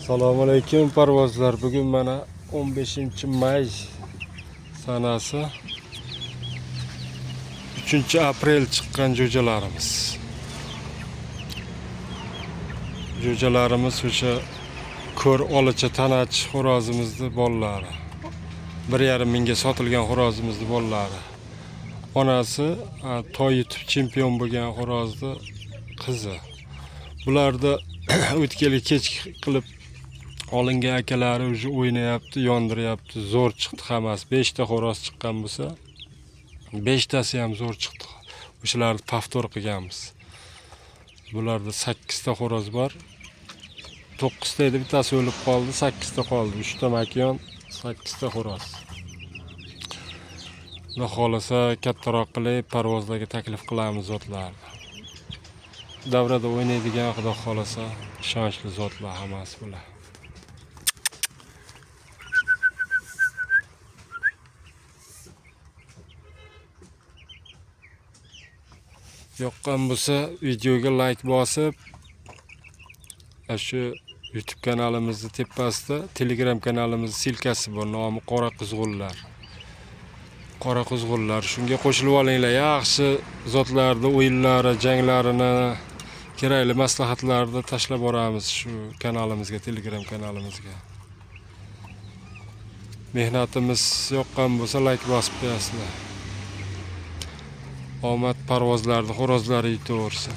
Assalomu alaykum parvozlar. Bugun mana 15-may sanasi 3-aprel chiqqan jo'jalarimiz. Jo'jalarimiz o'sha ko'r olacha tanach xo'rozimizni bolalari. 1,5 mingga sotilgan xo'rozimizni bolalari. Onasi to'y yutib chempion bo'lgan xo'rozni qizi. Bularda o'tkeli kech qilib olingan akalari уже o'ynayapti, yondiryapti. Zo'r chiqdi hammasi. 5 ta xo'roz chiqqan bo'lsa, 5 tasi ham zo'r chiqdi. O'shalarni повтор qilganmiz. Bularda 8 ta xo'roz bor. 9 ta edi, bittasi o'lib qoldi, 8 ta qoldi. 3 ta makiyon, 8 ta xo'roz. Xudo xolasa kattaroq qilib parvozlarga taklif qilamiz zotlarni. Davrada o'ynaydigan, xudo xolasa ishonchli zotlar hammasi bular. Yoqqan bo'lsa videoga like bosib, shu YouTube kanalimizni tepasida Telegram kanalimizning silkasi bor, nomi Qora Quzg'unlar. Qora Quzg'unlar, shunga qo'shilib olinglar. Yaxshi zotlarda o'yinlari, janglarini, kerakli maslahatlarni tashlab boramiz shu kanalimizga, Telegram kanalimizga. Mehnatimiz yoqqan bo'lsa like bosib qo'yasizlar. Omad parvozlarni xo'rozlari yutaversin.